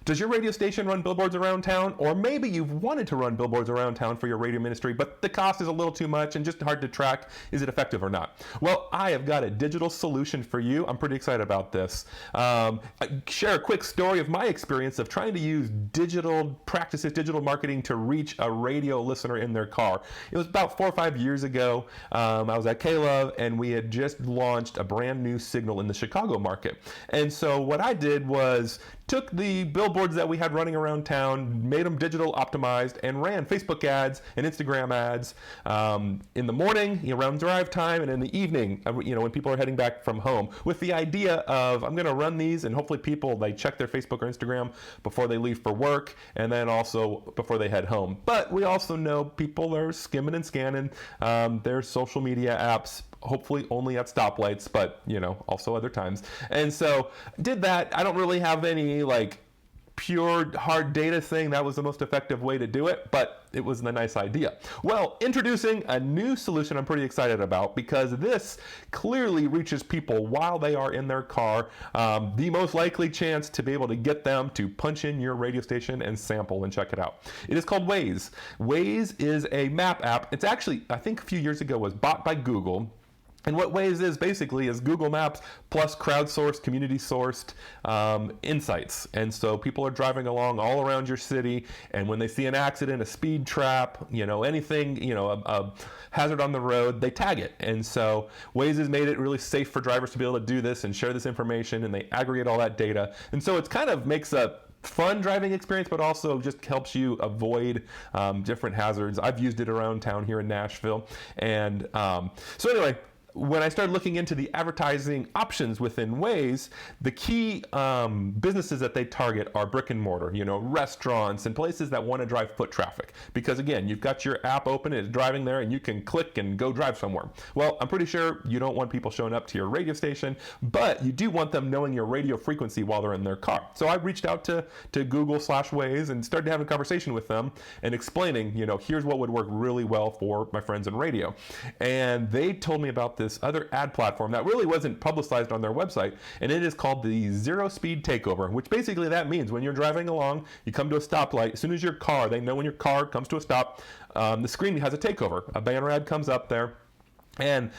Does your radio station run billboards around town? Or maybe you've wanted to run billboards around town for your radio ministry, but the cost is a little too much and just hard to track. Is it effective or not? Well, I have got a digital solution for you. I'm pretty excited about this. I share a quick story of my experience of trying to use digital practices, digital marketing to reach a radio listener in their car. It was about 4 or 5 years ago. I was at K-Love and we had just launched a brand new signal in the Chicago market. And so what I did was took the billboards that we had running around town, made them digital optimized, and ran Facebook ads and Instagram ads in the morning, around drive time, and in the evening, when people are heading back from home, with the idea of I'm going to run these, and hopefully people, they check their Facebook or Instagram before they leave for work, and then also before they head home. But we also know people are skimming and scanning their social media apps, hopefully only at stoplights, but also other times. And so did that. I don't really have any pure hard data saying that was the most effective way to do it, but it was a nice idea. Well, introducing a new solution I'm pretty excited about, because this clearly reaches people while they are in their car. The most likely chance to be able to get them to punch in your radio station and sample and check it out. It is called Waze. Waze is a map app. It's actually, I think a few years ago, was bought by Google. And what Waze is basically is Google Maps plus crowdsourced, community-sourced insights. And so people are driving along all around your city, and when they see an accident, a speed trap, anything, a hazard on the road, they tag it. And so Waze has made it really safe for drivers to be able to do this and share this information, and they aggregate all that data. And so it kind of makes a fun driving experience, but also just helps you avoid different hazards. I've used it around town here in Nashville. And so anyway, when I started looking into the advertising options within Waze, the key businesses that they target are brick and mortar, restaurants and places that want to drive foot traffic. Because again, you've got your app open, it's driving there, and you can click and go drive somewhere. Well, I'm pretty sure you don't want people showing up to your radio station, but you do want them knowing your radio frequency while they're in their car. So I reached out to Google/Waze and started having a conversation with them and explaining, here's what would work really well for my friends in radio. And they told me about this other ad platform that really wasn't publicized on their website, and it is called the Zero Speed Takeover, which basically that means when you're driving along, you come to a stoplight, as soon as they know when your car comes to a stop, the screen has a takeover. A banner ad comes up there. And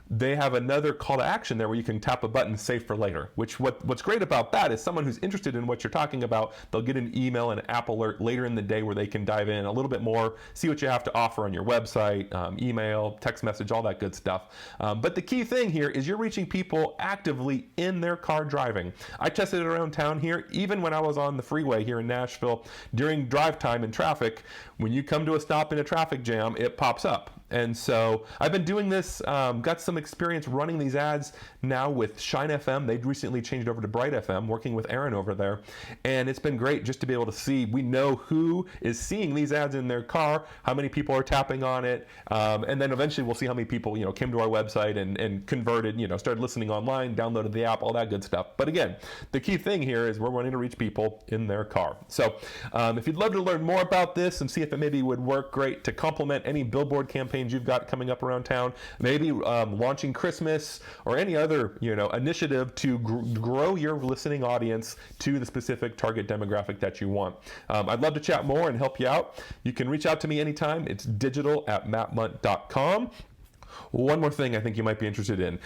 they have another call to action there where you can tap a button, save for later, which what's great about that is someone who's interested in what you're talking about, they'll get an email and an app alert later in the day where they can dive in a little bit more, see what you have to offer on your website, email, text message, all that good stuff. But the key thing here is you're reaching people actively in their car driving. I tested it around town here, even when I was on the freeway here in Nashville during drive time and traffic. When you come to a stop in a traffic jam, it pops up. And so I've been doing this, got some experience running these ads now with Shine FM. They've recently changed over to Bright FM, working with Aaron over there. And it's been great just to be able to see, we know who is seeing these ads in their car, how many people are tapping on it, and then eventually we'll see how many people came to our website and converted, started listening online, downloaded the app, all that good stuff. But again, the key thing here is we're wanting to reach people in their car. So if you'd love to learn more about this and see if it maybe would work great to complement any billboard campaign you've got coming up around town, maybe launching Christmas or any other initiative to grow your listening audience to the specific target demographic that you want. I'd love to chat more and help you out. You can reach out to me anytime. It's digital@mattmunt.com. One more thing I think you might be interested in.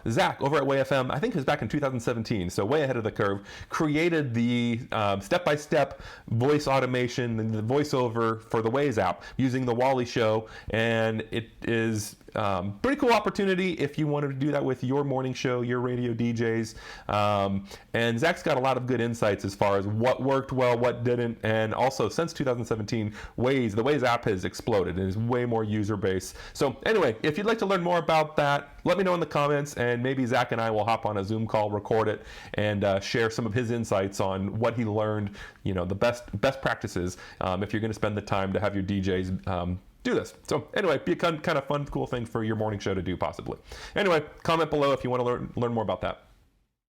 Zach over at Way FM, I think it was back in 2017, so way ahead of the curve, created the step-by-step voice automation and the voiceover for the Waze app using the Wally show, and it is pretty cool opportunity if you wanted to do that with your morning show, your radio DJs. And Zach's got a lot of good insights as far as what worked well, what didn't. And also since 2017, the Waze app has exploded and is way more user base. So anyway, if you'd like to learn more about that, let me know in the comments, and maybe Zach and I will hop on a Zoom call, record it, and share some of his insights on what he learned, the best practices if you're going to spend the time to have your DJs do this. So anyway, be a kind of fun, cool thing for your morning show to do possibly. Anyway, comment below if you want to learn more about that.